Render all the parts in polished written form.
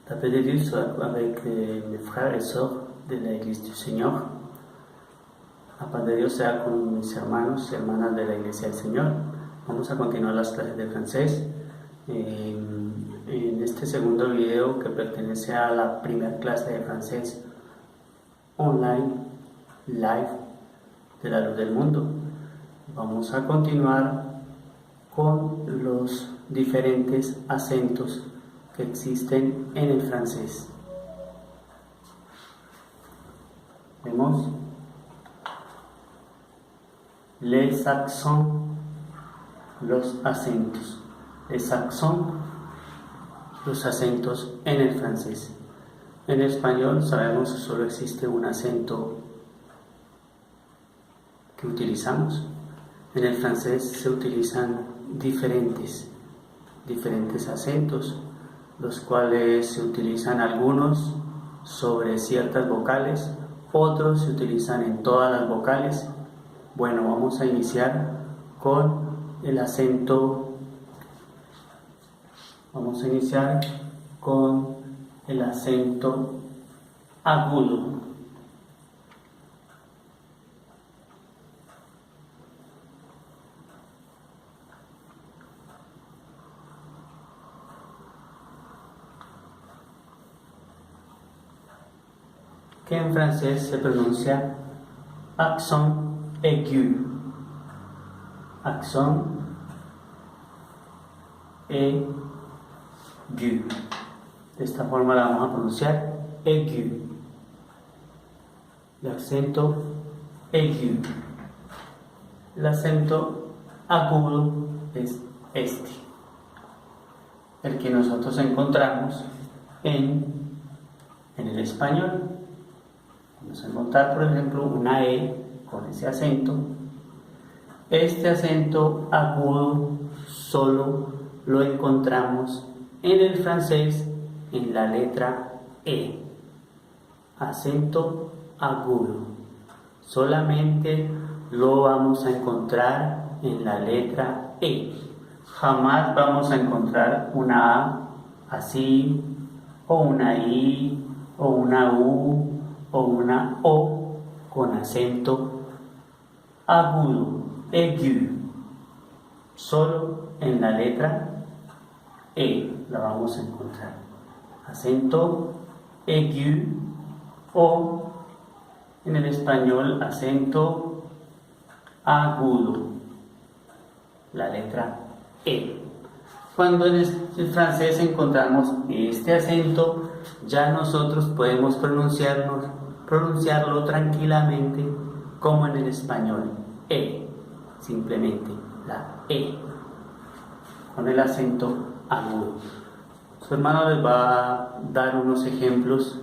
La paix de Dieu soit avec les frères et sœurs de la Iglesia del Señor. La paz de Dios sea con mis hermanos y hermanas de la Iglesia del Señor. Vamos a continuar las clases de francés. En este segundo video, que pertenece a la primera clase de francés online, live, de la luz del mundo, vamos a continuar con los diferentes acentos que existen en el francés. Vemos les accents, los acentos. Les accents, los acentos en el francés. En español sabemos que solo existe un acento que utilizamos. En el francés se utilizan diferentes acentos, los cuales se utilizan algunos sobre ciertas vocales, otros se utilizan en todas las vocales. Bueno, vamos a iniciar con el acento, agudo. Que en francés se pronuncia accent aigu. Accent aigu. De esta forma la vamos a pronunciar aigu. El acento aigu. El acento agudo es este, el que nosotros encontramos en el español. Vamos a encontrar, por ejemplo, una E con ese acento. Este acento agudo solo lo encontramos en el francés en la letra E. Acento agudo. Solamente lo vamos a encontrar en la letra E. Jamás vamos a encontrar una A así, o una I, o una U, o una O con acento agudo, aigu. Solo en la letra E la vamos a encontrar. Acento aigu, o en el español acento agudo, la letra E. Cuando en el francés encontramos este acento, ya nosotros podemos pronunciarlo tranquilamente como en el español, E, simplemente la E, con el acento agudo. Su hermano les va a dar unos ejemplos.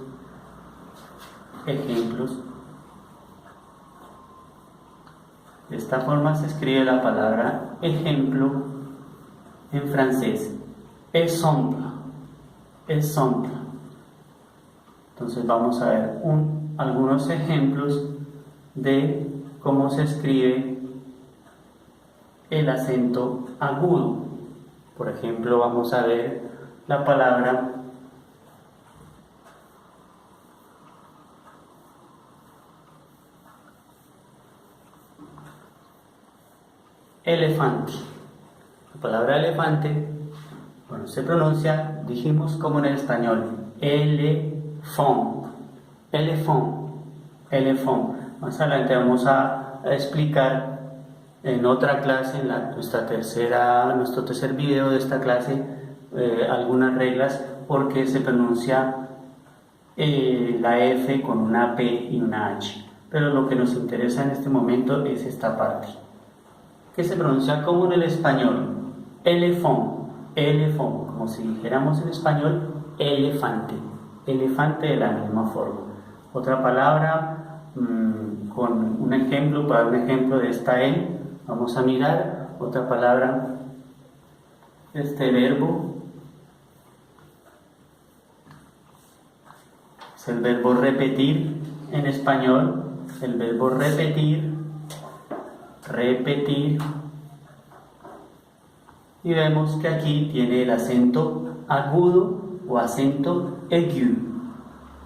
De esta forma se escribe la palabra ejemplo en francés. Exemple. Entonces vamos a ver algunos ejemplos de cómo se escribe el acento agudo. Por ejemplo, vamos a ver la palabra elefante. La palabra elefante, bueno, se pronuncia, dijimos, como en el español, elefant. Más adelante vamos a explicar en otra clase, en nuestro tercer video de esta clase, algunas reglas porque se pronuncia la F con una P y una H. Pero lo que nos interesa en este momento es esta parte, que se pronuncia como en el español, elefant, como si dijéramos en español elefante de la misma forma. Otra palabra con un ejemplo, para un ejemplo de esta E, vamos a mirar otra palabra, este verbo, es el verbo repetir en español, el verbo repetir, y vemos que aquí tiene el acento agudo o acento aigu.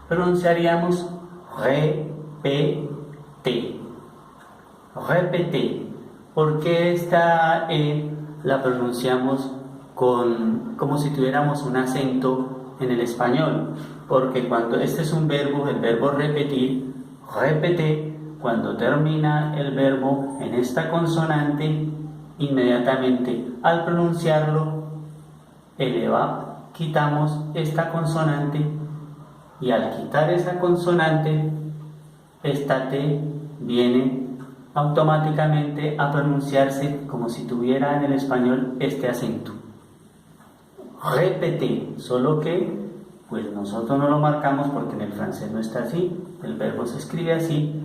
Pronunciaríamos répété. Répété. ¿Por qué esta E la pronunciamos como si tuviéramos un acento en el español? Porque cuando este es un verbo, el verbo repetir, répété, cuando termina el verbo en esta consonante, inmediatamente al pronunciarlo, quitamos esta consonante y al quitar esa consonante, esta T viene automáticamente a pronunciarse como si tuviera en el español este acento. Répété, solo que pues nosotros no lo marcamos porque en el francés no está así, el verbo se escribe así,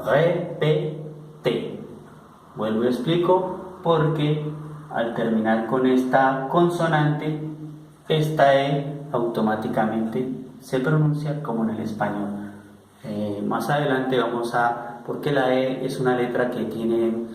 répété. Vuelvo y explico, porque al terminar con esta consonante, esta E automáticamente se pronuncia como en el español. Más adelante vamos a, porque la E es una letra que tiene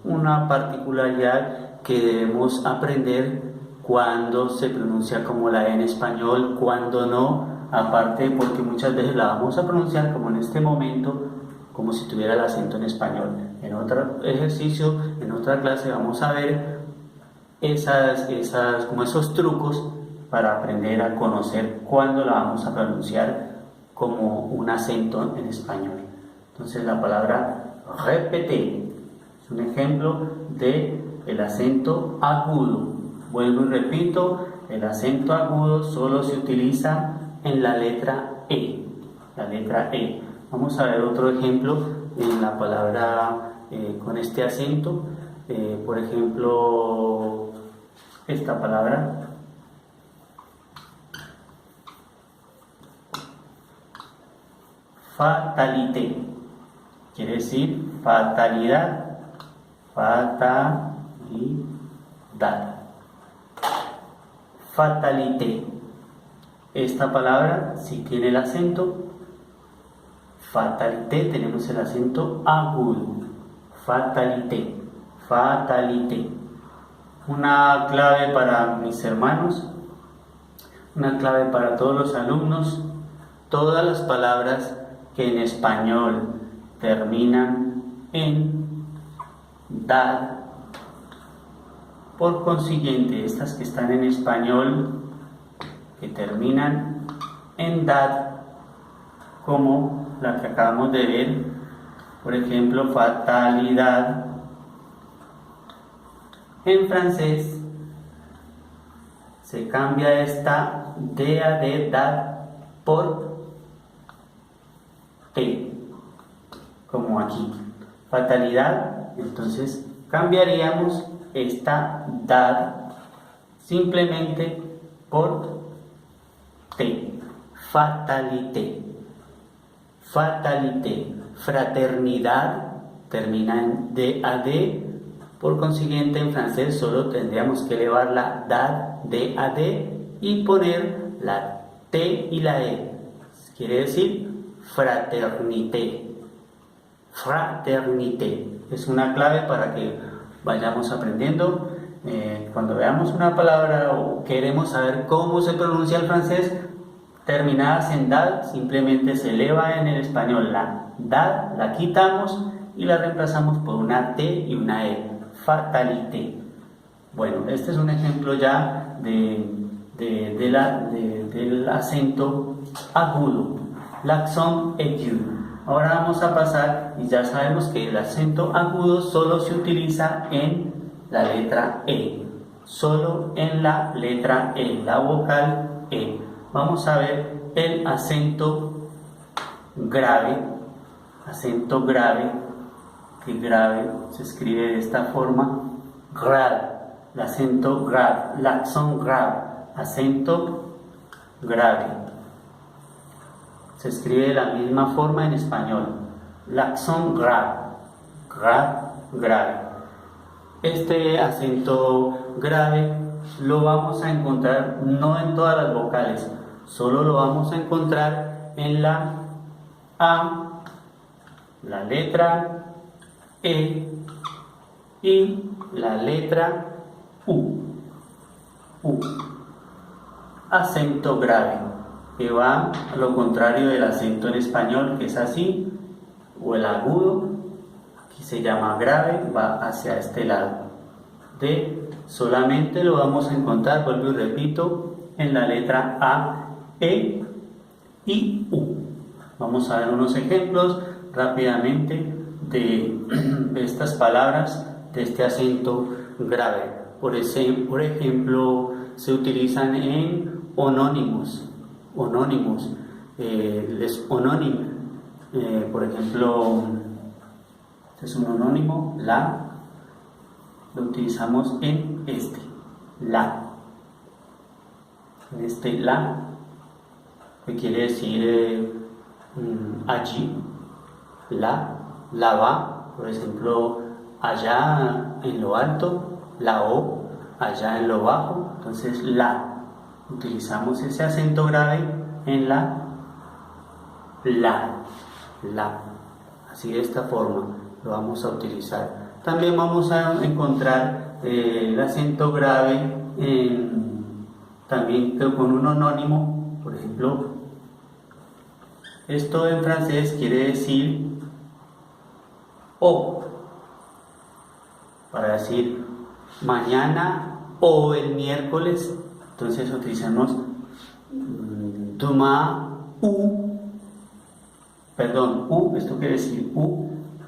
una particularidad que debemos aprender cuando se pronuncia como la E en español, cuando no, aparte porque muchas veces la vamos a pronunciar como en este momento, como si tuviera el acento en español. En otro ejercicio, en otra clase vamos a ver como esos trucos para aprender a conocer cuándo la vamos a pronunciar como un acento en español. Entonces la palabra répété es un ejemplo de el acento agudo. Vuelvo y repito, el acento agudo solo se utiliza en la letra E. La letra E. Vamos a ver otro ejemplo en la palabra con este acento. Por ejemplo, esta palabra. Fatalité. Quiere decir fatalidad. Fatalidad. Fatalité. Esta palabra, si tiene el acento, fatalité, tenemos el acento agudo. Fatalité. Fatalité. Una clave para mis hermanos, una clave para todos los alumnos: todas las palabras que en español terminan en dad, por consiguiente, estas que están en español que terminan en dad, como la que acabamos de ver, por ejemplo, fatalidad, en francés se cambia esta DA de dad por T, como aquí, fatalidad. Entonces cambiaríamos esta dad simplemente por T, fatalité. Fatalité. Fraternidad termina en DAD, por consiguiente en francés solo tendríamos que elevar la dad, DAD, y poner la T y la E. Quiere decir fraternité. Fraternité es una clave para que vayamos aprendiendo. Cuando veamos una palabra o queremos saber cómo se pronuncia el francés, terminadas en dad, simplemente se eleva en el español la dad, la quitamos y la reemplazamos por una T y una E. Fatalité. Bueno, este es un ejemplo ya del acento agudo, l'accent aigu. Ahora vamos a pasar, y ya sabemos que el acento agudo solo se utiliza en la letra E, solo en la letra E, la vocal E. Vamos a ver el acento grave, que grave se escribe de esta forma, grave, el acento grave, l'accent grave, acento grave. Se escribe de la misma forma en español, l'accent grave, grave. Este acento grave lo vamos a encontrar no en todas las vocales, solo lo vamos a encontrar en la A, la letra E y la letra U. acento grave, que va a lo contrario del acento en español, que es así, o el agudo, que se llama grave, va hacia este lado. Solamente lo vamos a encontrar, vuelvo y repito, en la letra A, E y U. Vamos a ver unos ejemplos rápidamente de estas palabras, de este acento grave. Por ejemplo, se utilizan en onónimos, les onónimo. Por ejemplo, este es un onónimo, la, lo utilizamos en este, la. En este la, que quiere decir allí, la va, por ejemplo, allá en lo alto, la o, allá en lo bajo, entonces la. Utilizamos ese acento grave en la, así de esta forma lo vamos a utilizar. También vamos a encontrar el acento grave también con un anónimo, por ejemplo, esto en francés quiere decir o, para decir mañana o el miércoles, entonces utilizamos demain esto quiere decir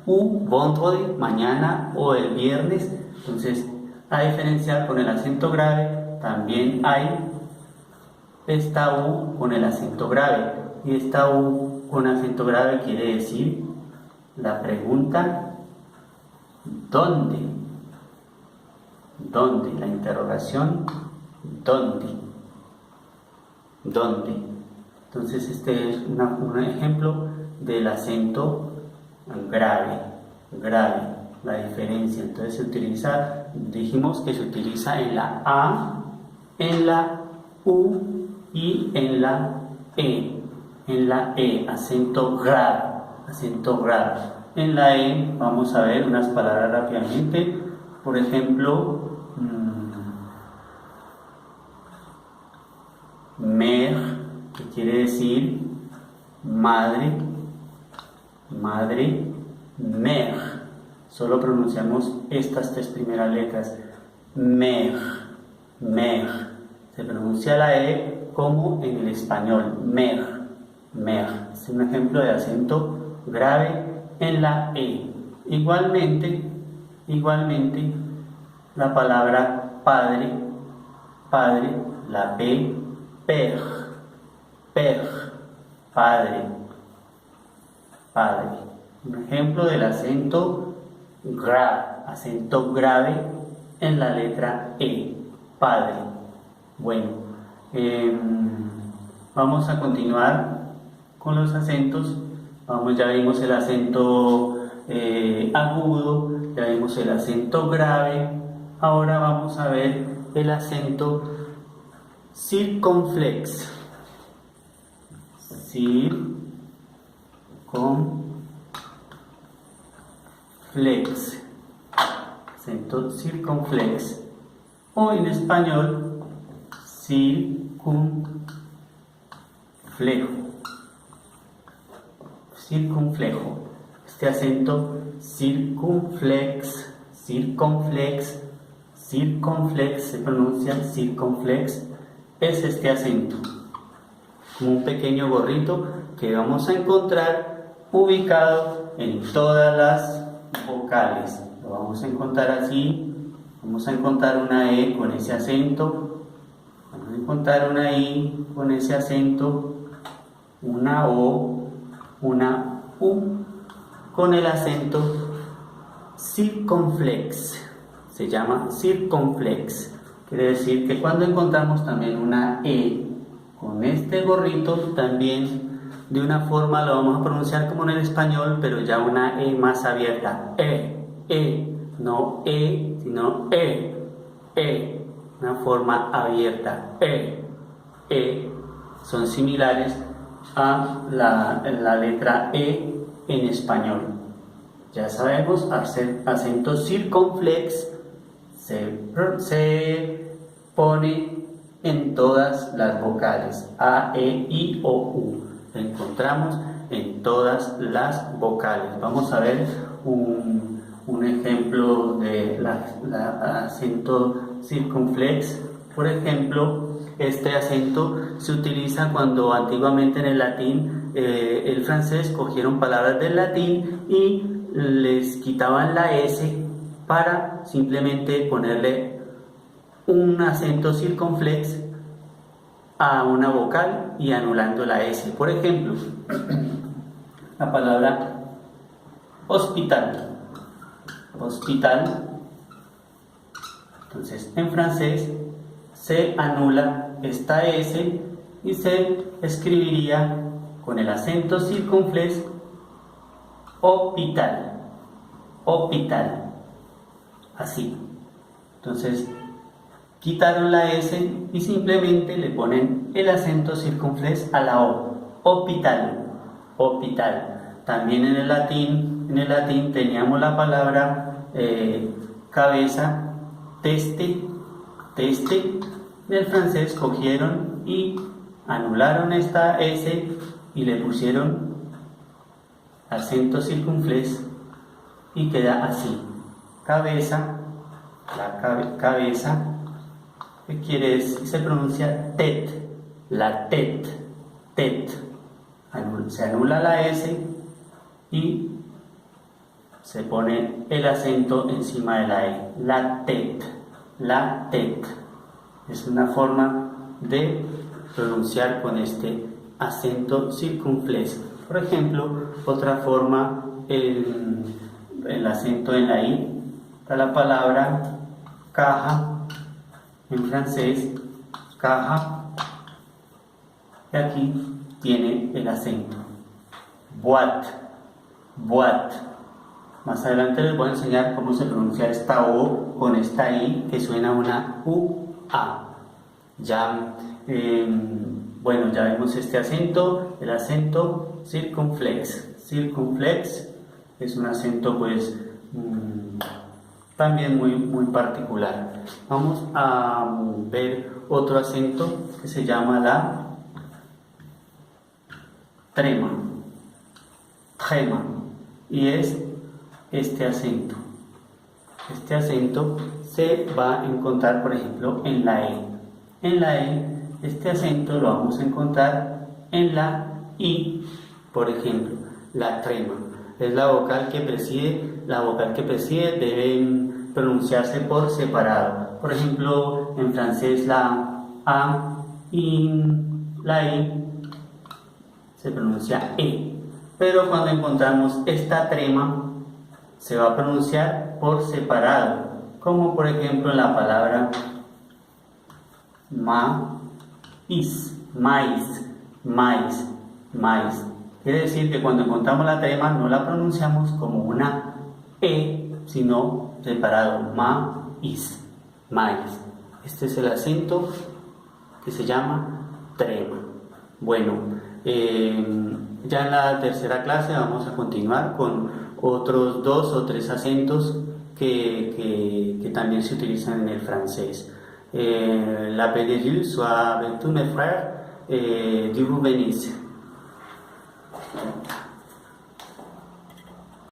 vendredi, mañana o el viernes. Entonces, a diferenciar con el acento grave, también hay esta U con el acento grave, y esta U con acento grave quiere decir la pregunta ¿dónde? ¿Dónde? La interrogación ¿dónde? Entonces este es un ejemplo del acento grave, la diferencia. Entonces se utiliza, dijimos que se utiliza en la A, en la U y en la E. En la E, acento grave. En la E vamos a ver unas palabras rápidamente. Por ejemplo, mère, que quiere decir madre, mère. Solo pronunciamos estas tres primeras letras. Mère. Se pronuncia la E como en el español, mère. Es un ejemplo de acento grave en la E. Igualmente, la palabra padre, la P, père, padre. Un ejemplo del acento grave en la letra E, padre. Bueno, vamos a continuar con los acentos. Ya vimos el acento agudo, ya vimos el acento grave. Ahora vamos a ver el acento circunflex. Acento circunflex, o en español circunflejo. Este acento circunflex, se pronuncia circunflex, es este acento, como un pequeño gorrito que vamos a encontrar ubicado en todas las vocales. Lo vamos a encontrar así. Vamos a encontrar una E con ese acento, vamos a encontrar una I con ese acento, una O, una U con el acento circunflex. Se llama circunflex. Quiere decir que cuando encontramos también una E con este gorrito, también de una forma lo vamos a pronunciar como en el español, pero ya una E más abierta. No E, sino E. Una forma abierta. Son similares a la letra E en español. Ya sabemos, acento circunflex se pone en todas las vocales, A, E, I, O, U. Lo encontramos en todas las vocales. Vamos a ver un ejemplo de acento circunflex. Por ejemplo, este acento se utiliza cuando antiguamente en el latín, el francés, cogieron palabras del latín y les quitaban la S para simplemente ponerle un acento circunflex a una vocal y anulando la S. Por ejemplo, la palabra hospital. Hospital. Entonces, en francés se anula esta S y se escribiría con el acento circunflex hospital. Hospital. Así. Entonces, quitaron la S y simplemente le ponen el acento circunflex a la O. Hospital. Hospital. También en el latín teníamos la palabra cabeza, teste, teste. En el francés cogieron y anularon esta S y le pusieron acento circunflex y queda así. Cabeza, cabeza, ¿qué quiere decir? Se pronuncia tet, la tet, tet. Se anula la S y se pone el acento encima de la E, la tet, la tet. Es una forma de pronunciar con este acento circunflex. Por ejemplo, otra forma, el acento en la I, está la palabra caja, en francés, caja, y aquí tiene el acento. Boîte, boîte. Más adelante les voy a enseñar cómo se pronuncia esta O con esta I, que suena una U-A. Ya, bueno, ya vemos este acento, el acento circunflex. Circunflex es un acento, pues, también muy particular. Vamos a ver otro acento que se llama la trema. Trema. Y es este acento. Este acento se va a encontrar, por ejemplo, en la E. En la E, este acento lo vamos a encontrar en la I, por ejemplo, la trema. Es la vocal que preside. La vocal que preside debe pronunciarse por separado. Por ejemplo, en francés la A y la I se pronuncia E. Pero cuando encontramos esta trema, se va a pronunciar por separado, como por ejemplo en la palabra maíz, maíz, maíz, maíz. Quiere decir que cuando encontramos la trema no la pronunciamos como una E, sino separado, maíz, maíz. Este es el acento que se llama trema. Bueno, ya en la tercera clase vamos a continuar con otros 2 o 3 acentos que también se utilizan en el francés. L'appelez-vous soit avec tous mes frères du Venise.